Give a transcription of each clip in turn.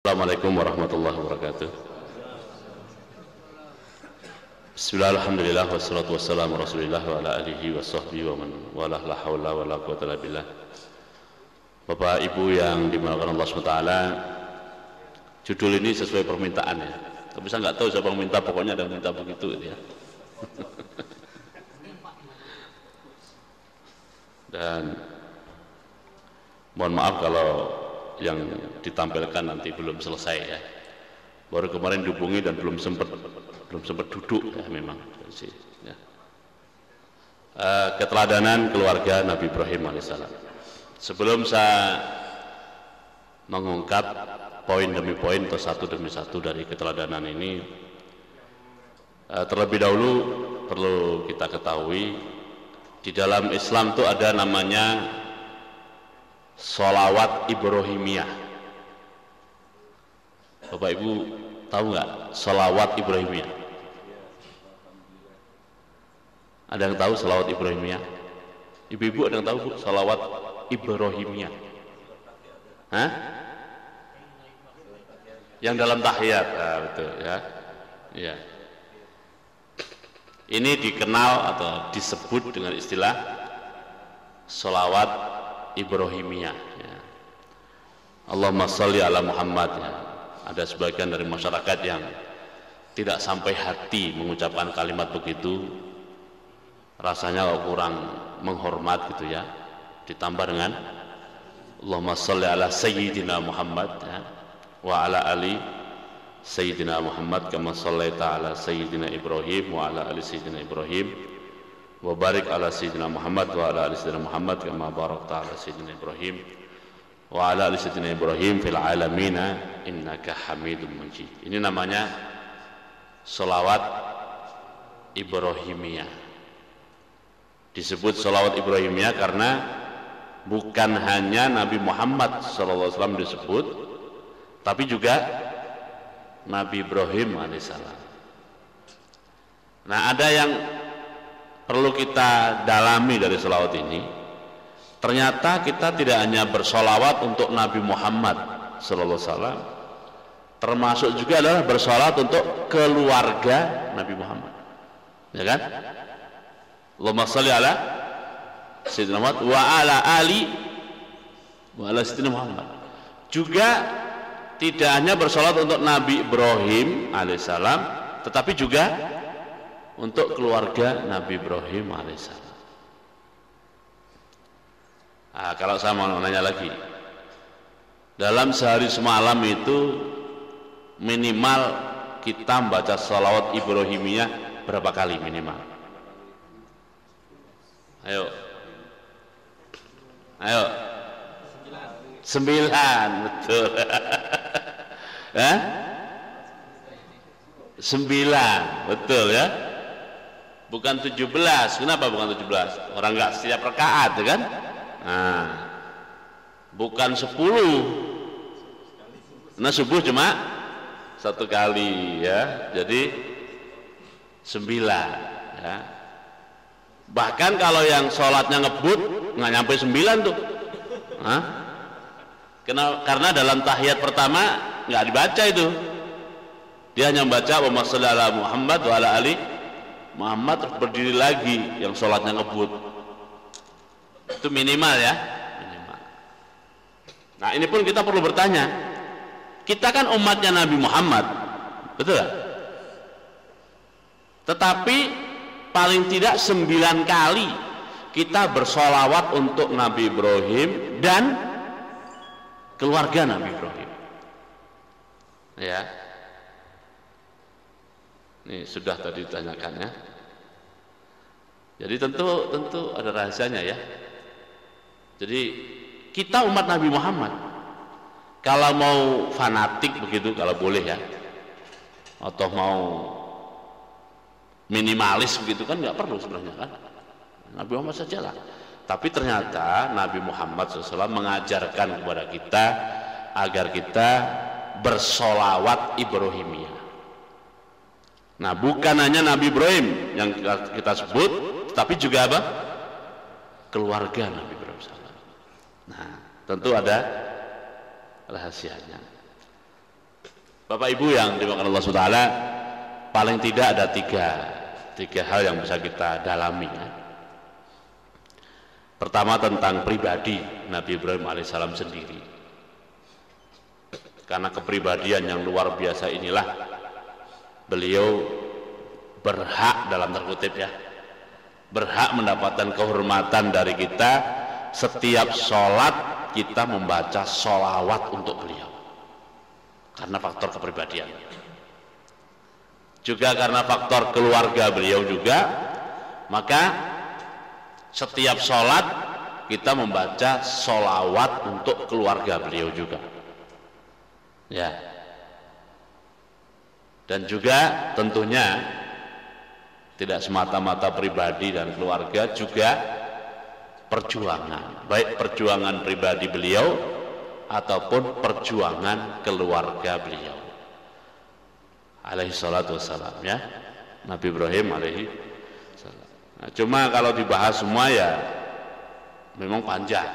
Assalamualaikum warahmatullahi wabarakatuh. Bismillah, alhamdulillah, wassalatu wassalamu rasulillah wa ala alihi wa sahbihi wa man walah, la hawla wa la quwwata illa billah. Bapak Ibu yang dimuliakan Allah SWT, judul ini sesuai permintaan ya. Tapi saya nggak tahu siapa yang minta, pokoknya ada yang minta begitu ya. Dan mohon maaf kalau yang ditampilkan nanti belum selesai ya. Baru kemarin dihubungi dan belum sempat duduk ya memang. Ya. Keteladanan keluarga Nabi Ibrahim alaihissalam. Sebelum saya mengungkap poin demi poin atau satu demi satu dari keteladanan ini, terlebih dahulu perlu kita ketahui di dalam Islam itu ada namanya sholawat Ibrahimiyah. Bapak Ibu tahu nggak sholawat Ibrahimiyah? Ada yang tahu sholawat Ibrahimiyah? Ibu-ibu ada yang tahu Bu sholawat Ibrahimiyah? Hah? Yang dalam tahiyat, betul ya. Ya. Ini dikenal atau disebut dengan istilah sholawat Ibrahimiyah ya. Allahumma sholli ala Muhammad ya. Ada sebagian dari masyarakat yang tidak sampai hati mengucapkan kalimat begitu, rasanya kurang menghormat gitu ya. Ditambah dengan Allahumma sholli ala Sayyidina Muhammad ya, wa ala ali Sayyidina Muhammad kama shallaita ala Sayyidina Ibrahim wa ala ali Sayyidina Ibrahim wa barik ala Sayyidina Muhammad wa ala ali Sayyidina Muhammad kama barakta ala Sayyidina Ibrahim wa ala ali Sayyidina Ibrahim fil alamina innaka Hamidum Majid. Ini namanya sholawat Ibrahimiyah. Disebut sholawat Ibrahimiyah karena bukan hanya Nabi Muhammad SAW disebut, tapi juga Nabi Ibrahim alaihissalam. Nah, ada yang perlu kita dalami dari sholawat ini. Ternyata kita tidak hanya bersolawat untuk Nabi Muhammad sallallahu alaihi wasallam, termasuk juga adalah bersolawat untuk keluarga Nabi Muhammad, ya kan? Allahumma sholli ala Sayyidina Muhammad wa ala ali wa ala Sayyidina Muhammad. Juga tidak hanya bersolawat untuk Nabi Ibrahim alaihissalam, tetapi juga untuk keluarga Nabi Ibrahim alaihissalam. Nah, kalau saya mau nanya lagi, dalam sehari semalam itu minimal kita membaca sholawat Ibrahimiyah berapa kali minimal? Ayo 9, betul. 9, betul ya. Bukan 17. Kenapa bukan 17? Orang nggak setiap rakaat, ya kan? Nah, bukan 10. Nah, subuh cuma 1 kali ya. Jadi 9 ya. Bahkan kalau yang sholatnya ngebut nggak nyampe 9 tuh. Hah? Karena dalam tahiyat pertama nggak dibaca itu, dia hanya membaca Allahumma sholli ala Muhammad wa ala ali Muhammad, terus berdiri lagi yang sholatnya ngebut. Itu minimal ya, minimal. Nah, ini pun kita perlu bertanya, kita kan umatnya Nabi Muhammad, betul gak? Tetapi paling tidak 9 kali kita bersolawat untuk Nabi Ibrahim dan keluarga Nabi Ibrahim ya. Ini sudah tadi ditanyakan ya. Jadi tentu ada rahasianya ya. Jadi kita umat Nabi Muhammad, kalau mau fanatik begitu, kalau boleh ya, atau mau minimalis begitu kan nggak perlu sebenarnya kan, Nabi Muhammad sajalah. Tapi ternyata Nabi Muhammad SAW mengajarkan kepada kita agar kita bersolawat Ibrahimiyah. Nah, bukan hanya Nabi Ibrahim yang kita sebut, tapi juga apa? Keluarga Nabi Ibrahim SAW. Nah, tentu ada rahasianya. Bapak Ibu yang dimakan Allah SWT, paling tidak ada tiga hal yang bisa kita dalami ya. Pertama tentang pribadi Nabi Ibrahim alaihissalam sendiri, karena kepribadian yang luar biasa inilah beliau berhak, dalam terkutip ya, berhak mendapatkan kehormatan dari kita. Setiap sholat kita membaca sholawat untuk beliau karena faktor kepribadian, juga karena faktor keluarga beliau juga. Maka setiap sholat kita membaca sholawat untuk keluarga beliau juga ya. Dan juga tentunya tidak semata-mata pribadi dan keluarga, juga perjuangan, baik perjuangan pribadi beliau ataupun perjuangan keluarga beliau alaihi salatu wassalam ya, Nabi Ibrahim alaihi salam. Nah, cuma kalau dibahas semua ya memang panjang.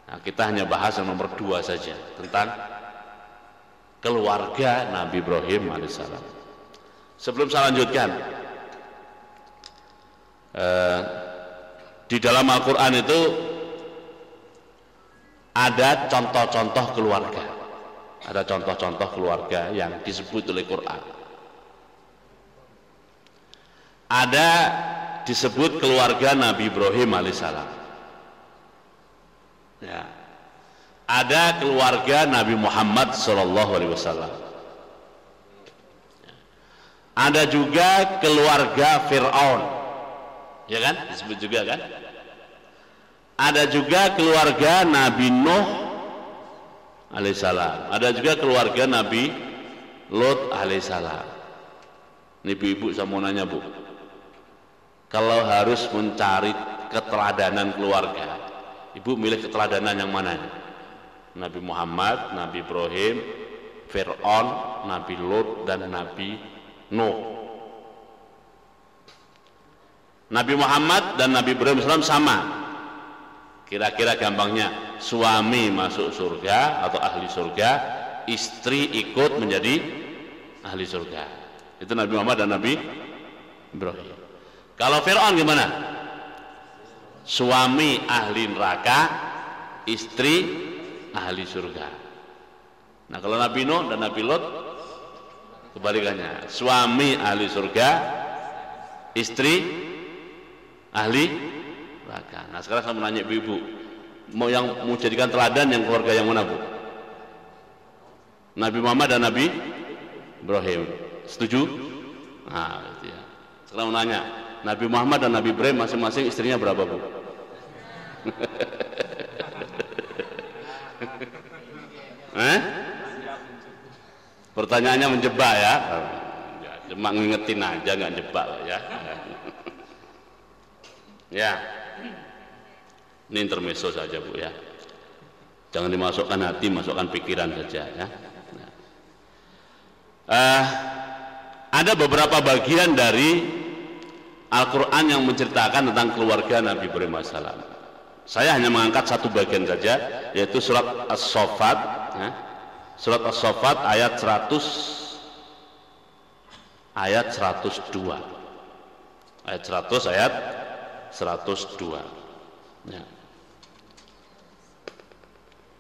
Nah, kita hanya bahas yang nomor 2 saja, tentang keluarga Nabi Ibrahim alaihissalam. Sebelum saya lanjutkan, di dalam Al-Quran itu ada contoh-contoh keluarga, ada contoh-contoh keluarga yang disebut oleh Quran. Ada disebut keluarga Nabi Ibrahim alaihissalam ya. Ada keluarga Nabi Muhammad SAW. Ada juga keluarga Fir'aun, ya kan, disebut juga kan. Ada juga keluarga Nabi Nuh alaihissalam. Ada juga keluarga Nabi Lut alaihissalam. Ini ibu-ibu saya mau nanya Bu, kalau harus mencari keteladanan keluarga, ibu milih keteladanan yang mana? Nabi Muhammad, Nabi Ibrahim, Fir'aun, Nabi Lut, dan Nabi Nuh. Nabi Muhammad dan Nabi Ibrahim SAW sama. Kira-kira gampangnya, suami masuk surga atau ahli surga, istri ikut menjadi ahli surga. Itu Nabi Muhammad dan Nabi Ibrahim. Kalau Fir'aun gimana? Suami ahli neraka, istri ahli surga. Nah, kalau Nabi Nuh dan Nabi Lut kebalikannya, suami ahli surga, istri ahli neraka. Nah, sekarang saya mau nanya ibu-ibu, mau jadikan teladan yang keluarga yang mana Bu? Nabi Muhammad dan Nabi Ibrahim. Setuju? Nah, itu ya. Sekarang mau nanya, Nabi Muhammad dan Nabi Ibrahim masing-masing istrinya berapa Bu? Pertanyaannya menjebak ya. Cuma ngingetin aja, nggak jebak ya. Ya, ini intermezzo saja Bu ya. Jangan dimasukkan hati, masukkan pikiran saja ya. Ada beberapa bagian dari Al-Quran yang menceritakan tentang keluarga Nabi Ibrahim AS. Saya hanya mengangkat satu bagian saja, yaitu surat As-Saffat ya. Surat As-Saffat ayat 102. Ayat 102 ya.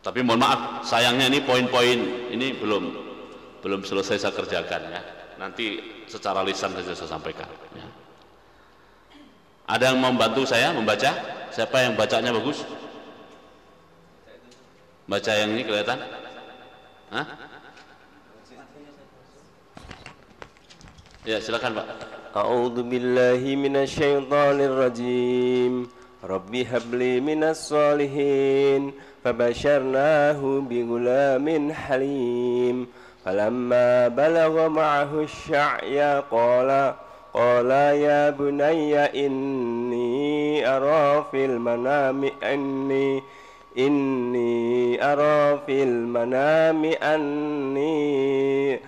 Tapi mohon maaf, sayangnya ini poin-poin ini belum selesai saya kerjakan ya. Nanti secara lisan saja saya sampaikan ya. Ada yang membantu saya membaca? Siapa yang bacanya bagus? Baca yang ini kelihatan? Hah? Ya, silakan Pak. A'udzu billahi minasyaitonir rajim. Rabbi habli minas solihin. Fabasyarnahu bigulamin halim. Falamma balagha ma'ahu asy-sya'ya qala ya bunayya inni ara fil manami inni ara fil manami anni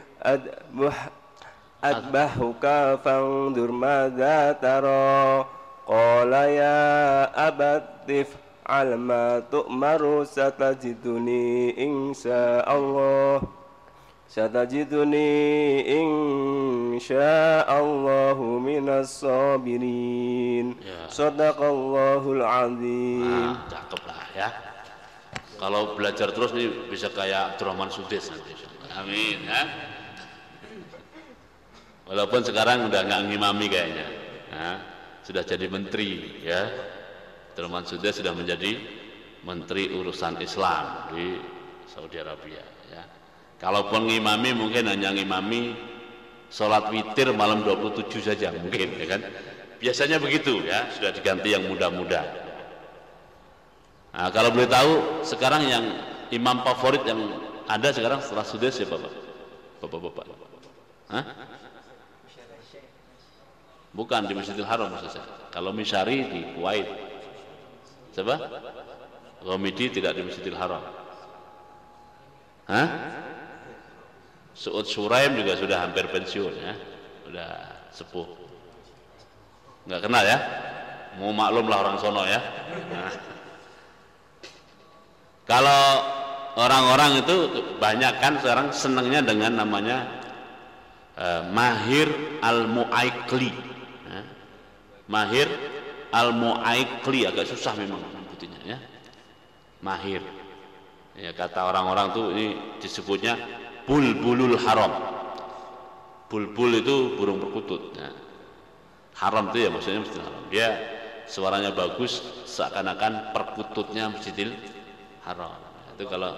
adbahuka fanzur madza tara qala ya abatif al ma tu'maru satajiduni insyaallah satajiduni insyaallahu minas sabirin. Shadaqallahul azim. Cakep lah ya. Kalau belajar terus nih bisa kayak Abdurrahman Sudais nanti. Amin ya. Walaupun sekarang udah nggak ngimami kayaknya, ya, sudah jadi menteri ya. Abdurrahman Sudais sudah menjadi menteri urusan Islam di Saudi Arabia ya. Kalaupun ngimami mungkin hanya ngimami sholat witir malam 27 saja mungkin ya kan. Biasanya begitu ya, sudah diganti yang muda-muda. Nah, kalau boleh tahu sekarang yang imam favorit yang ada sekarang setelah Sudais siapa Pak? Bapak-bapak. Hah? Bukan di Masjidil Haram maksud saya. Kalau Misyari di Kuwait. Siapa? Ghamidi tidak di Masjidil Haram. Hah? Suud Suraim juga sudah hampir pensiun ya. Sudah sepuh. Enggak kenal ya? Mau maklum lah orang sono ya. Nah. Kalau orang-orang itu banyak kan sekarang senangnya dengan namanya Mahir Al-Mu'aikli. Mahir Al-Mu'aikli, agak susah memang menyebutnya ya. Mahir. Ya, kata orang-orang tuh ini disebutnya bulbulul haram. Bulbul itu burung perkutut. Ya. Haram itu ya maksudnya Masjidil Haram. Dia suaranya bagus, seakan-akan perkututnya Masjidil Haram. Itu kalau,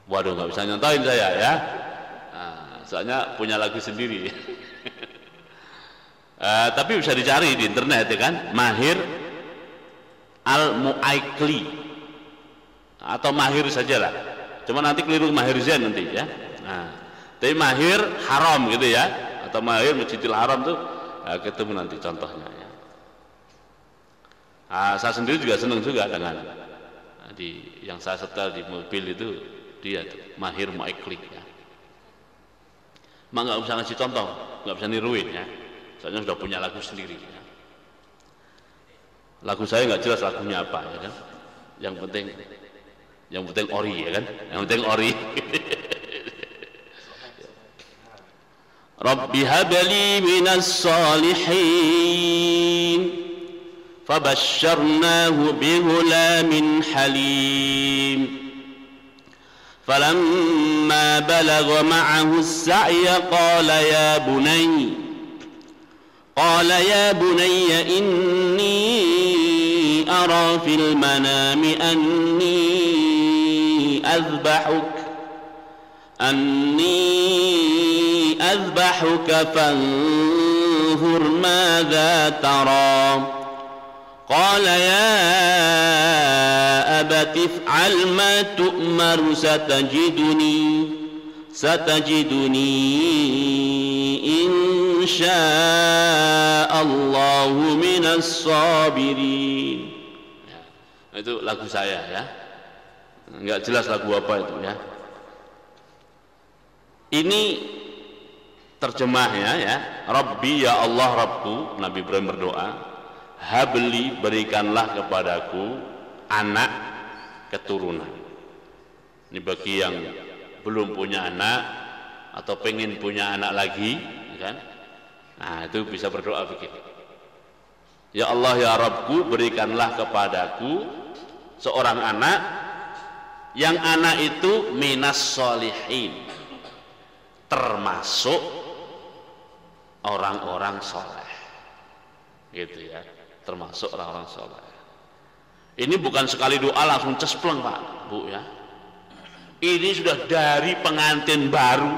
waduh nggak bisa nyontohin saya ya. Nah, soalnya punya lagu sendiri. Tapi bisa dicari di internet ya kan, Mahir Al-Mu'aikli atau Mahir sajalah. Cuma nanti keliru Mahir Zain nanti ya. Nah, tapi Mahir Haram gitu ya, atau Mahir Masjidil Haram tuh ketemu nanti contohnya ya. Saya sendiri juga senang juga dengan yang saya setel di mobil itu dia tuh, Mahir Mu'aikli ya. Mak nggak bisa ngasih contoh, nggak bisa niruin ya. Soalnya sudah punya lagu sendiri ya. Lagu saya nggak jelas lagunya apa ya kan. Yang penting ori ya kan. Yang penting ori. Rabbi habli minas salihin fabasyarnahu bihulamin halim falamma balagha ma'ahu as-sa'ya qala ya bunayya inni ara fil manami anni azbahuka fanzur madza tara qala ya abati if'al ma tu'mar satajiduni insyaallahu minas sabirin. Ya, itu lagu saya ya. Enggak jelas lagu apa itu ya. Ini terjemahnya ya. Rabbi ya Allah Rabbku, Nabi Ibrahim berdoa, habli berikanlah kepadaku anak keturunan. Ini bagi yang belum punya anak atau pengen punya anak lagi kan? Nah itu bisa berdoa begitu. Ya Allah ya Rabbku berikanlah kepadaku seorang anak yang anak itu minas solihin, termasuk orang-orang soleh gitu ya, termasuk orang-orang soleh. Ini bukan sekali doa langsung cespleng Pak Bu ya. Ini sudah dari pengantin baru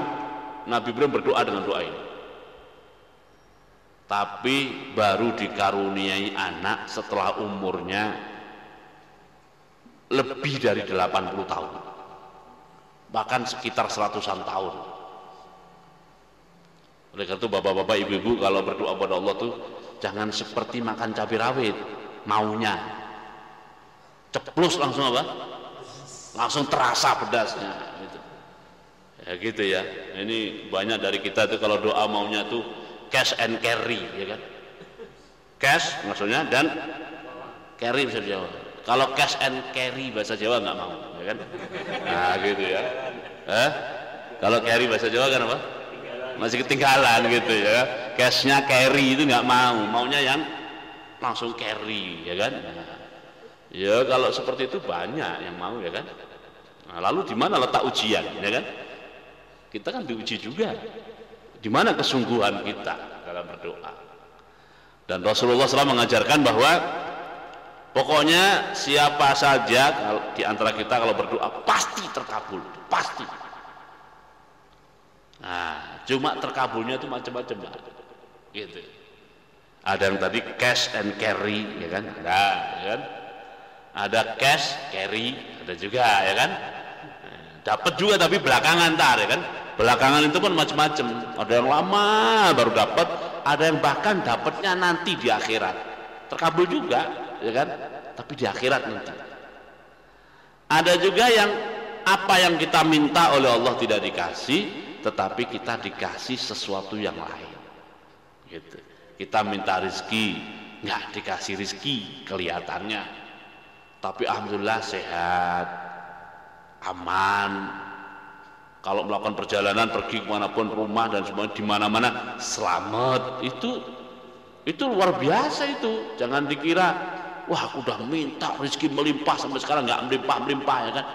Nabi Ibrahim berdoa dengan doa ini. Tapi baru dikaruniai anak setelah umurnya lebih dari 80 tahun. Bahkan sekitar 100-an tahun. Oleh karena itu bapak-bapak, ibu-ibu kalau berdoa pada Allah tuh jangan seperti makan cabai rawit, maunya ceplus langsung apa? Langsung terasa pedasnya gitu. Ya gitu ya. Ini banyak dari kita tuh kalau doa maunya tuh cash and carry ya kan. Cash maksudnya dan carry bisa Jawa. Kalau cash and carry bahasa Jawa nggak mau ya kan. Nah gitu ya. Kalau carry bahasa Jawa kan apa? Masih ketinggalan gitu ya. Cashnya carry itu nggak mau, maunya yang langsung carry, ya kan? Ya kalau seperti itu banyak yang mau, ya kan? Nah, lalu di mana letak ujian, ya kan? Kita kan diuji juga. Di mana kesungguhan kita dalam berdoa? Dan Rasulullah SAW mengajarkan bahwa pokoknya siapa saja di antara kita kalau berdoa pasti terkabul, pasti. Nah, cuma terkabulnya itu macam-macam, gitu. Ada yang tadi cash and carry, ya kan? Ada, ya kan? Ada cash, carry, ada juga, ya kan? Dapat juga tapi belakangan ntar, ya kan? Belakangan itu kan macam-macam. Ada yang lama baru dapat, ada yang bahkan dapatnya nanti di akhirat. Terkabul juga, ya kan? Tapi di akhirat nanti. Ada juga yang apa yang kita minta oleh Allah tidak dikasih, tetapi kita dikasih sesuatu yang lain. Gitu. Kita minta rezeki, nggak dikasih rezeki kelihatannya, tapi alhamdulillah sehat, aman. Kalau melakukan perjalanan pergi kemanapun, rumah dan semuanya di mana-mana selamat, itu luar biasa itu. Jangan dikira, wah aku udah minta rezeki melimpah sampai sekarang nggak melimpah ya kan?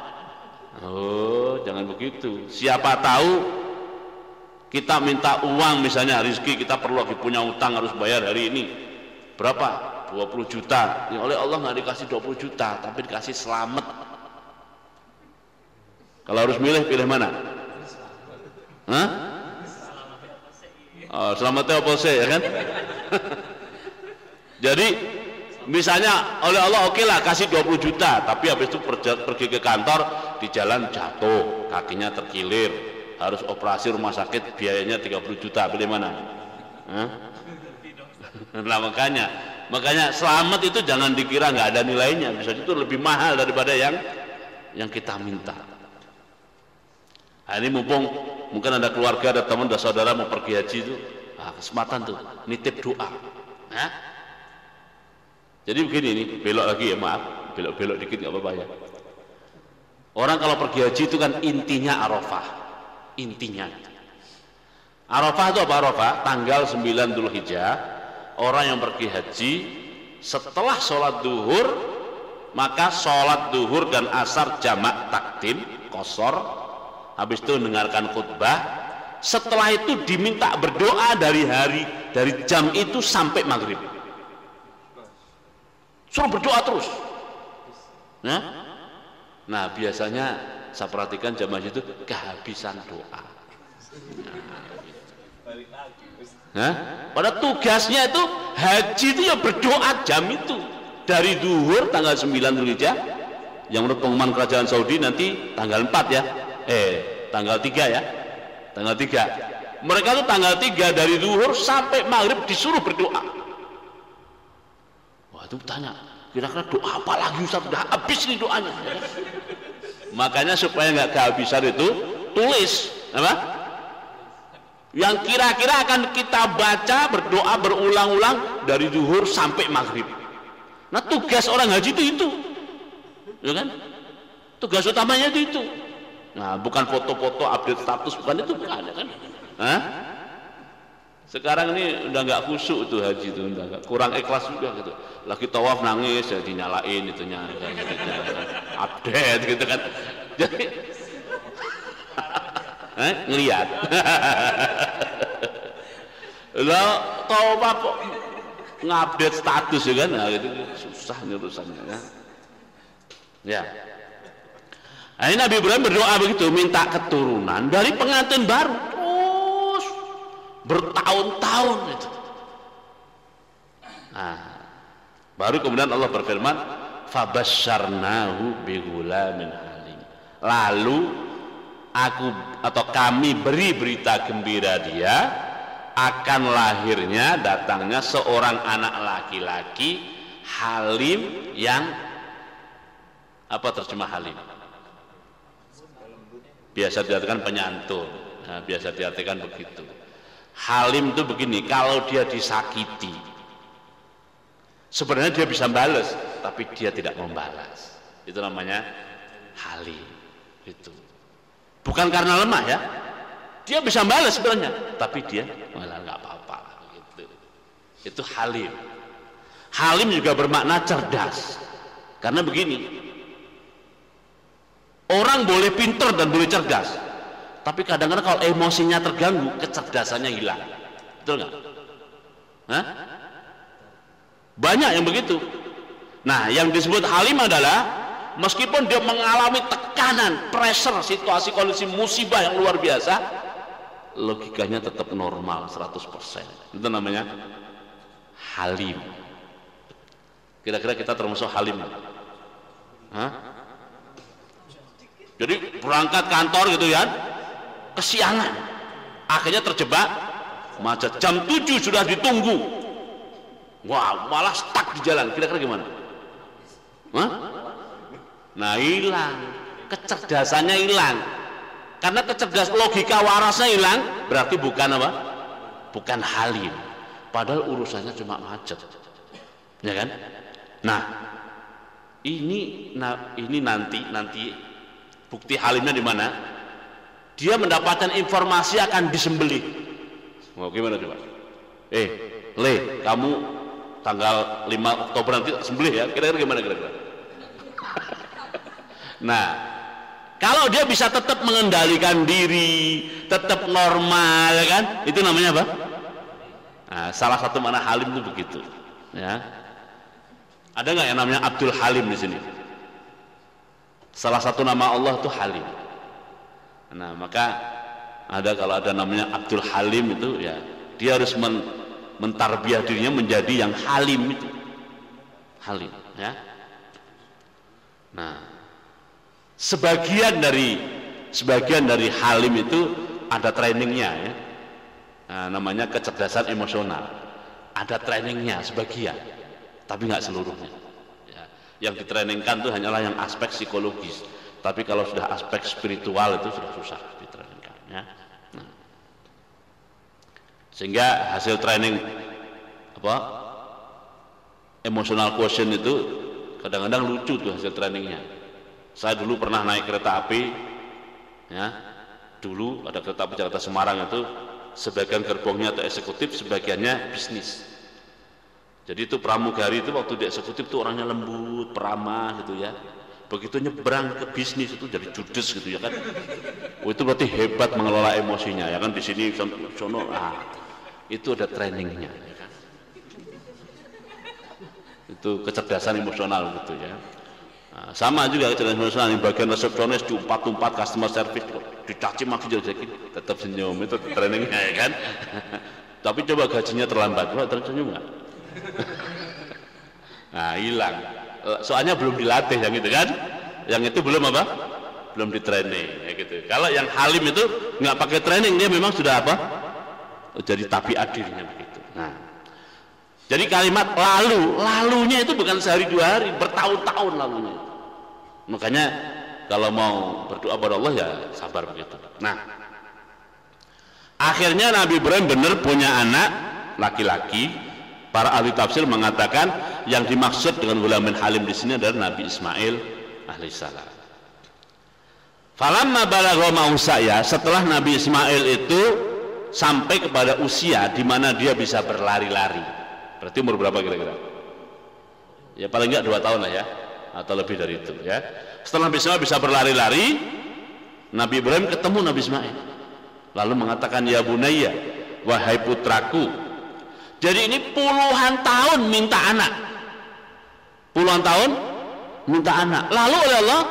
Oh, jangan begitu. Siapa tahu kita minta uang misalnya rezeki, kita perlu lagi punya utang harus bayar hari ini berapa? 20 juta. Ya oleh Allah nggak dikasih 20 juta, tapi dikasih selamat. Kalau harus milih, pilih mana? Hah? Oh, selamatnya apa sih, ya kan? Jadi misalnya oleh Allah oke lah kasih 20 juta, tapi habis itu pergi ke kantor, di jalan jatuh, kakinya terkilir, harus operasi rumah sakit, biayanya 30 juta, pilih mana? Hah? Nah makanya selamat itu jangan dikira nggak ada nilainya, bisa itu lebih mahal daripada yang kita minta. Nah, ini mumpung mungkin ada keluarga, ada teman, ada saudara mau pergi haji itu, kesempatan tuh nitip doa. Nah, jadi begini nih, belok lagi ya, maaf, belok dikit nggak apa-apa ya. Orang kalau pergi haji itu kan intinya Arafah, intinya. Arafah itu apa Arafah? Tanggal 9 Dzulhijjah, orang yang pergi haji setelah sholat duhur, maka sholat duhur dan asar jamak takdim, qashar. Habis itu mendengarkan khutbah, setelah itu diminta berdoa dari jam itu sampai maghrib. Suruh berdoa terus. Nah biasanya saya perhatikan jamaah itu kehabisan doa. Pada tugasnya itu haji itu ya berdoa jam itu dari duhur tanggal 9 Dzulhijjah, yang menurut pengumuman kerajaan Saudi nanti tanggal 4 ya. Tanggal 3 ya. Tanggal 3. Mereka tuh tanggal 3 dari zuhur sampai maghrib disuruh berdoa. Wah, itu tanya, kira-kira doa apa lagi Ustaz? Udah habis nih doanya. Makanya supaya nggak kehabisan itu, tulis apa? Yang kira-kira akan kita baca berdoa berulang-ulang dari zuhur sampai maghrib. Nah, tugas orang haji itu. Ya kan? Tugas utamanya itu. Nah, bukan foto-foto update status, bukan itu, bukan ya kan? Hah? Sekarang ini udah nggak khusyuk tuh haji itu, udah kurang ikhlas juga gitu. Lagi tawaf nangis ya dinyalain itunya, update gitu kan. Jadi ngelihat. Lah tawaf ngupdate status ya kan? Nah, itu susah nih urusannya ya. Ya. Nah, ini Nabi Ibrahim berdoa begitu, minta keturunan dari pengantin baru terus bertahun-tahun itu. Nah, baru kemudian Allah berfirman, fabasyarnahu bigulamin halim. Lalu kami beri berita gembira dia akan lahirnya, datangnya seorang anak laki-laki halim yang apa terjemah halim? Biasa diartikan penyantun. Nah, biasa diartikan begitu. Halim itu begini, kalau dia disakiti sebenarnya dia bisa balas, tapi dia tidak membalas. Itu namanya halim. Itu. Bukan karena lemah ya, dia bisa balas sebenarnya, tapi dia malah nggak apa-apa gitu. Itu halim. Halim juga bermakna cerdas, karena begini, orang boleh pinter dan boleh cerdas, tapi kadang-kadang kalau emosinya terganggu, kecerdasannya hilang. Betul nggak? Hah? Banyak yang begitu. Nah, yang disebut halim adalah meskipun dia mengalami tekanan, pressure, situasi kondisi musibah yang luar biasa, logikanya tetap normal 100%. Itu namanya halim. Kira-kira kita termasuk halim? Hah? Jadi berangkat kantor gitu ya, kesiangan, akhirnya terjebak macet, jam 7 sudah ditunggu, wah malah stuck di jalan, kira-kira gimana? Hah? Nah hilang, kecerdasannya hilang, karena kecerdasan logika warasnya hilang, berarti bukan apa? Bukan halim, padahal urusannya cuma macet, ya kan? Nah ini nanti bukti halimnya di mana? Dia mendapatkan informasi akan disembelih. Mau gimana coba? Le, kamu tanggal 5 Oktober nanti sembelih ya, kira-kira gimana kira-kira? Nah, kalau dia bisa tetap mengendalikan diri, tetap normal, ya kan? Itu namanya apa? Nah, salah satu makna halim itu begitu. Ya. Ada nggak yang namanya Abdul Halim di sini? Salah satu nama Allah itu Halim. Nah, maka kalau ada namanya Abdul Halim itu ya, dia harus mentarbiah dirinya menjadi yang halim itu. Halim, ya. Nah, sebagian dari halim itu ada trainingnya ya. Nah, namanya kecerdasan emosional. Ada trainingnya sebagian, tapi nggak seluruhnya. Ya. Yang ditrainingkan itu hanyalah yang aspek psikologis. Tapi kalau sudah aspek spiritual itu sudah susah ditrainingkan. Ya. Nah. Sehingga hasil training emotional quotient itu kadang-kadang lucu tuh hasil trainingnya. Saya dulu pernah naik kereta api, ya. Dulu ada kereta api Jakarta Semarang itu sebagian gerbongnya atau eksekutif, sebagiannya bisnis. Jadi itu pramugari itu waktu di eksekutif tuh orangnya lembut, peramah gitu ya. Begitu nyebrang ke bisnis itu jadi judes gitu ya kan. Oh, itu berarti hebat mengelola emosinya ya kan, di sini sono itu ada trainingnya ya kan. Itu kecerdasan emosional gitu ya. Nah, sama juga kecerdasan emosional di bagian resepsionis diumpat-umpat, customer service dicaci maki jadi tetap senyum, itu trainingnya ya kan. Tapi coba gajinya terlambat, tersenyum nggak? Nah hilang, soalnya belum dilatih yang itu kan, yang itu belum apa? Belum ditraining ya gitu. Kalau yang halim itu nggak pakai training, dia memang sudah apa? Jadi tabiat dirinya begitu. Nah, jadi kalimat lalunya itu bukan sehari dua hari, bertahun-tahun lalunya. Makanya kalau mau berdoa kepada Allah ya sabar begitu. Nah, akhirnya Nabi Ibrahim benar punya anak laki-laki. Para ahli tafsir mengatakan yang dimaksud dengan ghulamin halim di sini adalah Nabi Ismail alaihissalam. Falamma balagha ma'usaya, setelah Nabi Ismail itu sampai kepada usia di mana dia bisa berlari-lari. Berarti umur berapa kira-kira? Ya paling enggak 2 tahun lah ya, atau lebih dari itu ya. Setelah Nabi Ismail bisa berlari-lari, Nabi Ibrahim ketemu Nabi Ismail. Lalu mengatakan, ya bunayya, wahai putraku. Jadi ini puluhan tahun minta anak. Puluhan tahun minta anak. Lalu oleh Allah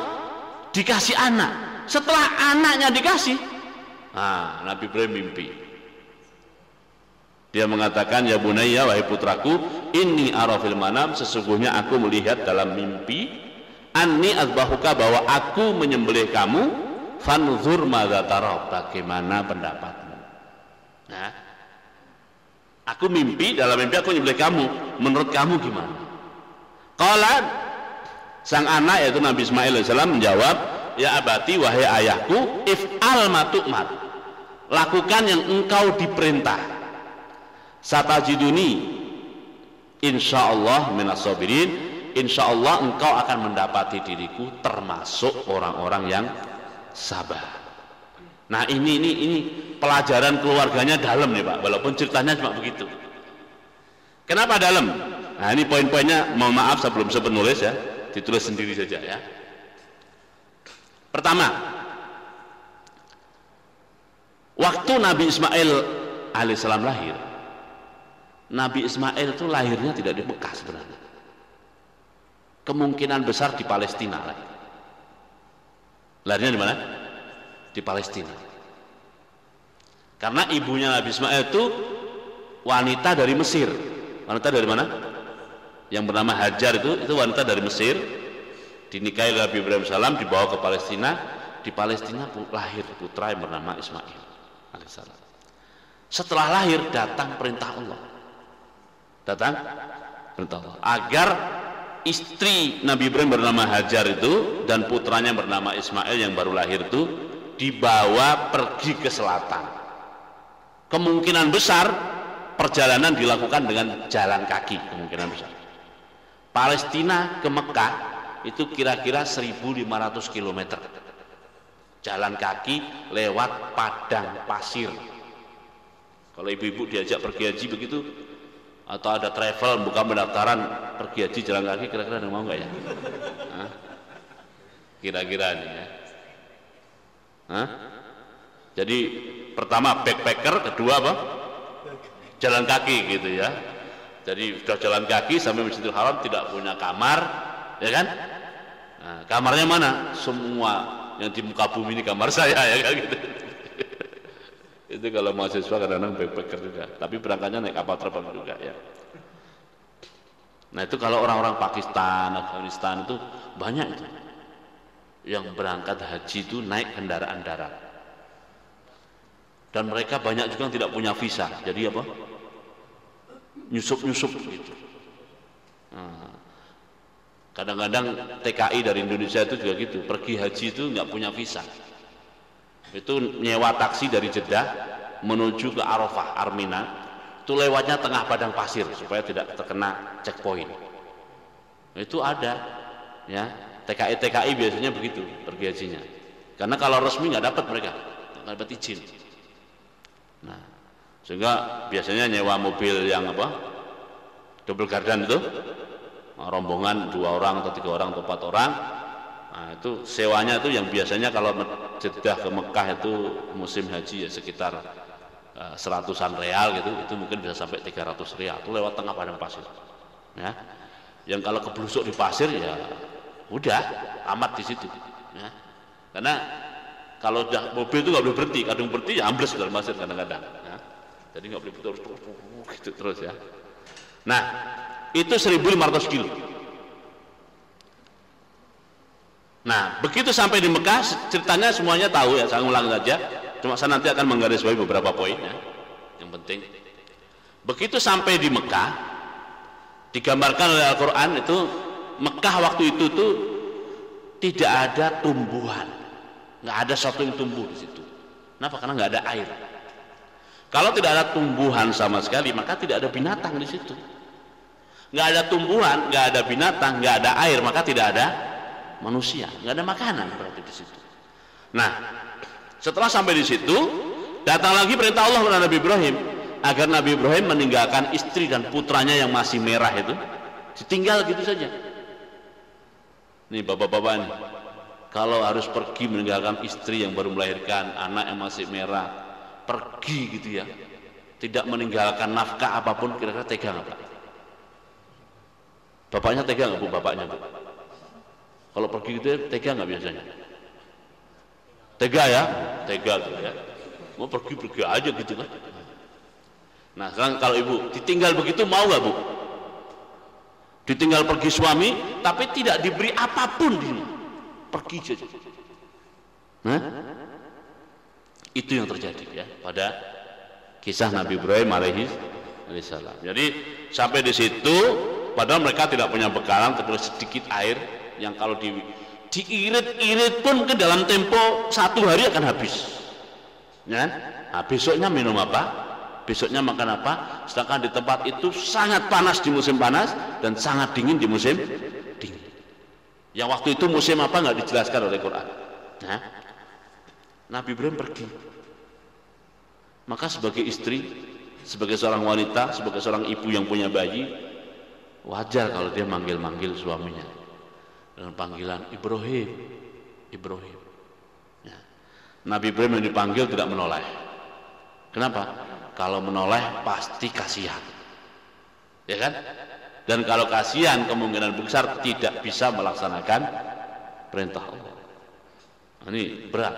dikasih anak. Setelah anaknya dikasih, Nabi Ibrahim mimpi. Dia mengatakan, ya bunayya, wahai putraku, inni ara fil manam, sesungguhnya aku melihat dalam mimpi, anni azbahuka, bahwa aku menyembelih kamu, fanzur madza tara, bagaimana pendapatmu. Nah, aku mimpi, dalam mimpi aku menyembelih kamu, menurut kamu gimana? Qala, sang anak yaitu Nabi Ismail alaihissalam menjawab, ya abati, wahai ayahku, if'al ma tu'mar, lakukan yang engkau diperintah. Satajiduni insyaallah minas sabirin, insyaallah engkau akan mendapati diriku termasuk orang-orang yang sabar. Nah ini pelajaran keluarganya dalam nih Pak, walaupun ceritanya cuma begitu. Kenapa dalam? Nah ini poin-poinnya, mohon maaf sebelum saya penulis ya, ditulis sendiri saja ya. Pertama, waktu Nabi Ismail alaihissalam lahir, Nabi Ismail itu lahirnya tidak di Mekah sebenarnya. Kemungkinan besar di Palestina lah. Lahirnya di mana? Di Palestina. Karena ibunya Nabi Ismail itu wanita dari Mesir. Wanita dari mana? Yang bernama Hajar itu wanita dari Mesir. Dinikahi Nabi Ibrahim salam, dibawa ke Palestina. Di Palestina lahir putra yang bernama Ismail alaihissalam. Setelah lahir datang perintah Allah. Datang perintah Allah agar istri Nabi Ibrahim bernama Hajar itu dan putranya bernama Ismail yang baru lahir itu dibawa pergi ke selatan. Kemungkinan besar perjalanan dilakukan dengan jalan kaki, kemungkinan besar. Palestina ke Mekah itu kira-kira 1.500 km jalan kaki lewat padang pasir. Kalau ibu-ibu diajak pergi haji begitu, atau ada travel buka pendaftaran pergi haji jalan kaki, kira-kira ada mau nggak ya? Hah? Kira-kira nih ya. Hah? Jadi pertama backpacker, kedua apa? Jalan kaki gitu ya. Jadi sudah jalan kaki sampai Masjidil Haram, tidak punya kamar, ya kan? Nah, kamarnya mana? Semua yang di muka bumi ini kamar saya ya kan gitu. Itu kalau mahasiswa kadang-kadang backpacker juga, tapi berangkatnya naik kapal terbang juga ya. Nah itu kalau orang-orang Pakistan, Afghanistan itu banyak itu yang berangkat haji itu naik kendaraan darat, dan mereka banyak juga yang tidak punya visa, jadi apa? Nyusup-nyusup gitu. Kadang-kadang TKI dari Indonesia itu juga gitu, pergi haji itu nggak punya visa. Itu nyewa taksi dari Jeddah menuju ke Arafah, Armina, itu lewatnya tengah padang pasir supaya tidak terkena checkpoint. Itu ada ya, TKI biasanya begitu pergi hajinya, karena kalau resmi nggak dapat, mereka nggak dapat izin. Nah sehingga biasanya nyewa mobil yang apa, double gardan itu, rombongan 2 orang atau 3 orang atau 4 orang. Nah, itu sewanya itu yang biasanya kalau Jeddah ke Mekah itu musim haji ya sekitar 100-an real gitu, itu mungkin bisa sampai 300 real. Itu lewat tengah padang pasir. Ya. Yang kalau kebelusuk di pasir ya udah amat di situ. Ya. Karena kalau mobil itu nggak boleh berhenti, kadang berhenti ya ambles dalam pasir kadang-kadang. Ya. Jadi nggak boleh terus gitu terus ya. Nah itu 1.500 kilo. Nah begitu sampai di Mekah, ceritanya semuanya tahu ya, saya ulang saja, cuma saya nanti akan menggarisbawahi beberapa poin ya, yang penting. Begitu sampai di Mekah, digambarkan oleh Al-Quran itu Mekah waktu itu tuh tidak ada tumbuhan, nggak ada sesuatu yang tumbuh di situ. Kenapa? Karena nggak ada air. Kalau tidak ada tumbuhan sama sekali, maka tidak ada binatang di situ. Nggak ada tumbuhan, nggak ada binatang, nggak ada air, maka tidak ada manusia, nggak ada makanan berarti di situ. Nah, setelah sampai di situ, datang lagi perintah Allah kepada Nabi Ibrahim agar Nabi Ibrahim meninggalkan istri dan putranya yang masih merah itu, ditinggal gitu saja. Nih bapak-bapak nih, kalau harus pergi meninggalkan istri yang baru melahirkan, anak yang masih merah, pergi gitu ya, tidak meninggalkan nafkah apapun, kira-kira tega nggak Pak? Bapaknya tega nggak Bu? Bapaknya Bu? Kalau pergi gitu ya, tega nggak biasanya? Tega ya? Tega tuh ya. Mau pergi aja gitu kan. Nah sekarang kalau ibu ditinggal begitu, mau nggak Bu? Ditinggal pergi suami, tapi tidak diberi apapun, pergi saja. Nah, itu yang terjadi ya pada kisah Nabi Ibrahim alaihissalam. Jadi sampai di situ, padahal mereka tidak punya bekalan, terus sedikit air yang kalau diirit-irit pun ke dalam tempo 1 hari akan habis. Ya? Nah, besoknya minum apa? Besoknya makan apa? Sedangkan di tempat itu sangat panas di musim panas dan sangat dingin di musim dingin. Yang waktu itu musim apa nggak dijelaskan oleh Quran. Nah, Nabi Ibrahim pergi. Maka sebagai istri, sebagai seorang wanita, sebagai seorang ibu yang punya bayi, wajar kalau dia manggil-manggil suaminya dengan panggilan Ibrahim, Ibrahim. Ya. Nabi Ibrahim yang dipanggil tidak menoleh. Kenapa? Kalau menoleh pasti kasihan, ya kan? Dan kalau kasihan kemungkinan besar tidak bisa melaksanakan perintah Allah. Ini berat.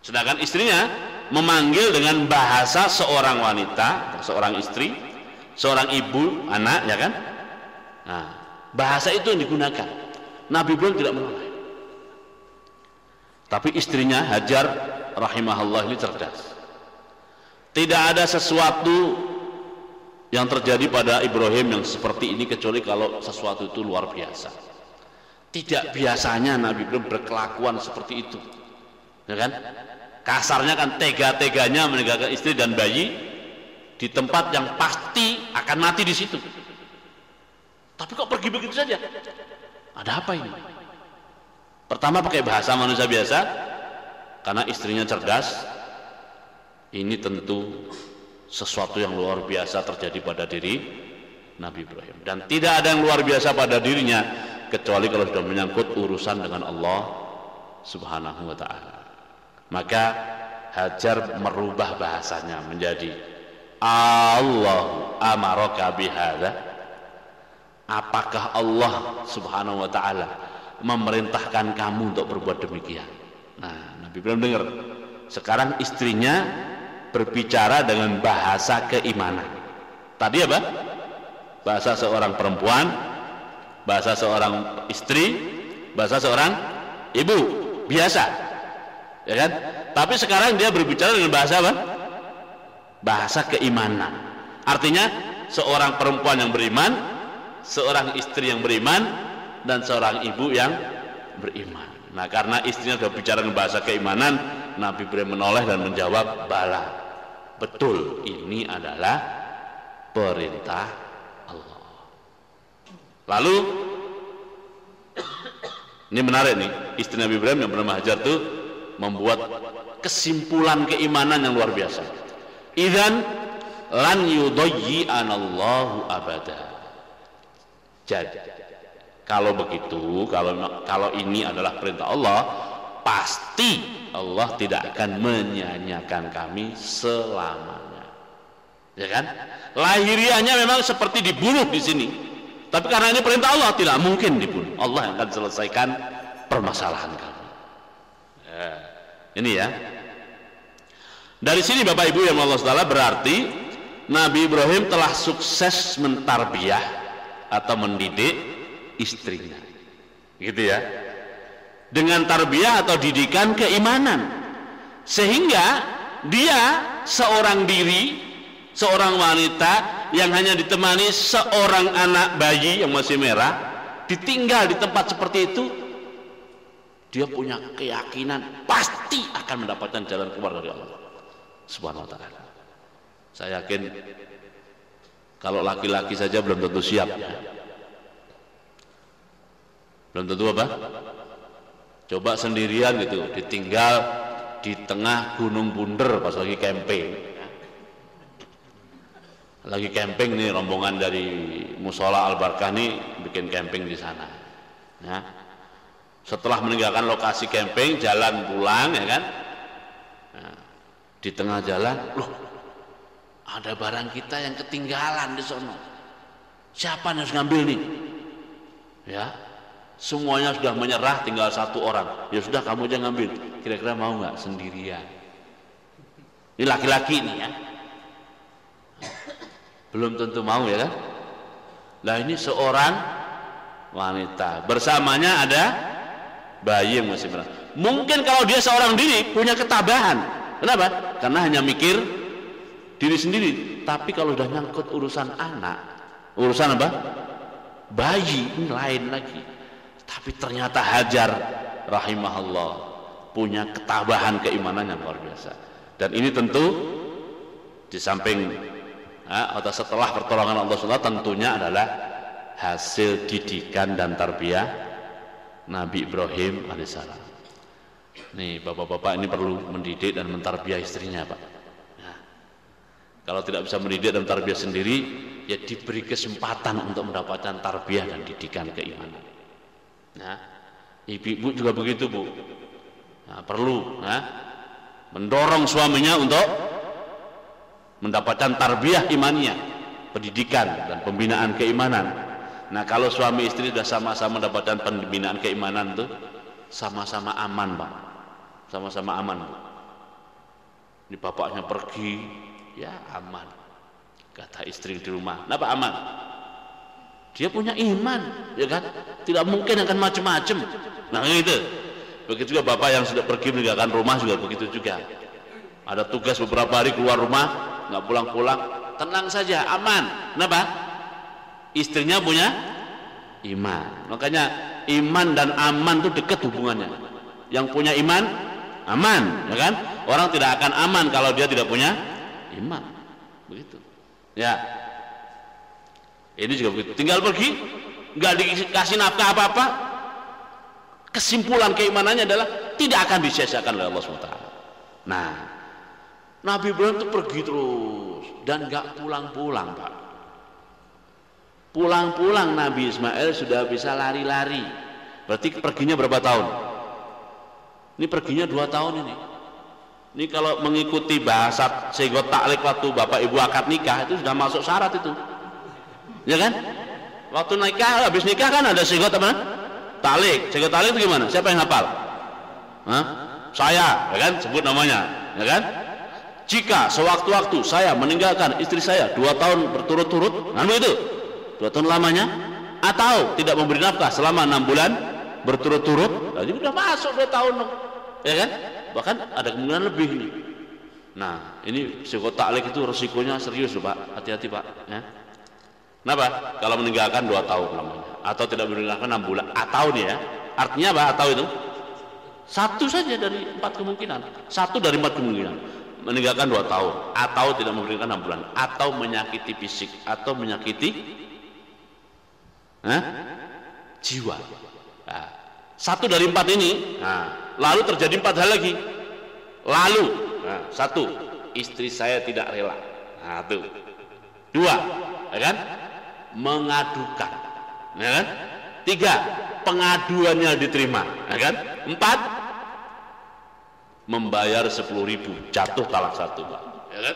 Sedangkan istrinya memanggil dengan bahasa seorang wanita, seorang istri, seorang ibu, anak, ya kan? Nah, bahasa itu yang digunakan. Nabi Ibrahim tidak menolak. Tapi istrinya Hajar rahimahullah ini cerdas. Tidak ada sesuatu yang terjadi pada Ibrahim yang seperti ini kecuali kalau sesuatu itu luar biasa. Tidak biasanya Nabi Ibrahim berkelakuan seperti itu, ya kan? Kasarnya kan tega-teganya meninggalkan istri dan bayi di tempat yang pasti akan mati di situ. Tapi kok pergi begitu saja? Ada apa ini? Pertama pakai bahasa manusia biasa, karena istrinya cerdas. Ini tentu sesuatu yang luar biasa terjadi pada diri Nabi Ibrahim. Dan tidak ada yang luar biasa pada dirinya kecuali kalau sudah menyangkut urusan dengan Allah Subhanahu wa ta'ala. Maka Hajar merubah bahasanya menjadi Allahu amaraka bihadza. Apakah Allah Subhanahu wa ta'ala memerintahkan kamu untuk berbuat demikian? Nah, Nabi Ibrahim dengar. Sekarang istrinya berbicara dengan bahasa keimanan. Tadi apa? Bahasa seorang perempuan, bahasa seorang istri, bahasa seorang ibu, biasa. Ya kan? Tapi sekarang dia berbicara dengan bahasa apa? Bahasa keimanan. Artinya seorang perempuan yang beriman, seorang istri yang beriman, dan seorang ibu yang beriman. Nah, karena istrinya sudah bicara dengan bahasa keimanan, Nabi Ibrahim menoleh dan menjawab, bala, betul, ini adalah perintah Allah. Lalu ini menarik nih, istri Nabi Ibrahim yang bernama Hajar itu membuat kesimpulan keimanan yang luar biasa. Idzan lan yudayyi'anallahu abada. Jadi kalau begitu, kalau ini adalah perintah Allah, pasti Allah tidak akan menyia-nyiakan kami selamanya. Ya kan? Lahiriahnya memang seperti dibunuh di sini. Tapi karena ini perintah Allah, tidak mungkin dibunuh. Allah yang akan selesaikan permasalahan kami. Ini ya. Dari sini Bapak Ibu yang Allah Ta'ala, berarti Nabi Ibrahim telah sukses mentarbiyah atau mendidik istrinya, gitu ya, dengan tarbiyah atau didikan keimanan, sehingga dia seorang diri, seorang wanita yang hanya ditemani seorang anak bayi yang masih merah, ditinggal di tempat seperti itu, dia punya keyakinan pasti akan mendapatkan jalan keluar dari Allah Subhanahu wa ta'ala. Saya yakin kalau laki-laki saja belum tentu siap. Belum tentu apa? Coba sendirian gitu, ditinggal di tengah Gunung Bunder pas lagi camping. Lagi camping nih, rombongan dari Musola Al-Barkah nih bikin camping di sana. Ya. Setelah meninggalkan lokasi camping, jalan pulang, ya kan? Nah, di tengah jalan, loh, ada barang kita yang ketinggalan di sana. Siapa yang harus ngambil nih? Ya, semuanya sudah menyerah, tinggal satu orang. Ya sudah, kamu aja ngambil. Kira-kira mau nggak sendirian? Ini laki-laki nih ya. Belum tentu mau, ya kan? Nah, ini seorang wanita, bersamanya ada bayi yang masih merah. Mungkin kalau dia seorang diri punya ketabahan. Kenapa? Karena hanya mikir diri sendiri. Tapi kalau sudah nyangkut urusan anak, urusan apa? Bayi, ini lain lagi. Tapi ternyata Hajar rahimahullah punya ketabahan keimanan yang luar biasa. Dan ini tentu di samping atau setelah pertolongan Allah SWT, tentunya adalah hasil didikan dan tarbiyah Nabi Ibrahim alaihissalam. Nih bapak-bapak ini perlu mendidik dan mentarbiyah istrinya, Pak. Nah, kalau tidak bisa mendidik dan tarbiyah sendiri, ya diberi kesempatan untuk mendapatkan tarbiyah dan didikan keimanan. Nah, ibu-ibu juga begitu, Bu. Nah, perlu mendorong suaminya untuk mendapatkan tarbiyah imaniyah, pendidikan dan pembinaan keimanan. Nah, kalau suami istri sudah sama-sama mendapatkan pembinaan keimanan tuh sama-sama aman, Pak. Sama-sama aman, Bu. Ini bapaknya pergi, ya aman. Kata istri di rumah, kenapa aman? Dia punya iman, ya kan? Tidak mungkin akan macam-macam. Nah, gitu. Begitu juga bapak yang sudah pergi meninggalkan rumah juga begitu juga. Ada tugas beberapa hari keluar rumah, nggak pulang-pulang, tenang saja, aman. Kenapa? Istrinya punya iman. Makanya iman dan aman itu dekat hubungannya. Yang punya iman, aman, ya kan? Orang tidak akan aman kalau dia tidak punya iman. Begitu. Ya. Ini juga begitu. Tinggal pergi, nggak dikasih nafkah apa-apa. Kesimpulan keimanannya adalah tidak akan disia-siakan oleh Allah SWT. Nah, Nabi Ibrahim itu pergi terus dan nggak pulang-pulang, Pak. Pulang-pulang Nabi Ismail sudah bisa lari-lari. Berarti perginya berapa tahun? Ini perginya 2 tahun ini. Ini kalau mengikuti bahasa sigot taklek waktu bapak ibu akad nikah itu sudah masuk syarat itu, ya kan? Waktu nikah, habis nikah kan ada sigot apa? Taklek. Sigot taklek itu gimana? Siapa yang hafal? Saya, ya kan? Sebut namanya, ya kan? Jika sewaktu-waktu saya meninggalkan istri saya 2 tahun berturut-turut, kan begitu? 2 tahun lamanya, atau tidak memberi nafkah selama 6 bulan berturut-turut, jadi sudah masuk 2 tahun, ya kan? Bahkan ada kemungkinan lebih nih. Nah, ini sigot taklek itu resikonya serius loh, Pak. Hati-hati, Pak, ya. Kenapa? Kalau meninggalkan 2 tahun lamanya, atau tidak meninggalkan 6 bulan, atau nih ya, artinya apa? Atau itu satu saja dari 4 kemungkinan, satu dari 4 kemungkinan. Meninggalkan 2 tahun, atau tidak memberikan 6 bulan, atau menyakiti fisik, atau menyakiti jiwa. Nah, satu dari 4 ini. Nah, lalu terjadi 4 hal lagi. Lalu, satu, istri saya tidak rela. Nah, itu. 2, ya kan? Mengadukan, ya kan? 3, pengaduannya diterima, ya kan? 4, membayar 10.000, jatuh talak 1, Pak, ya kan?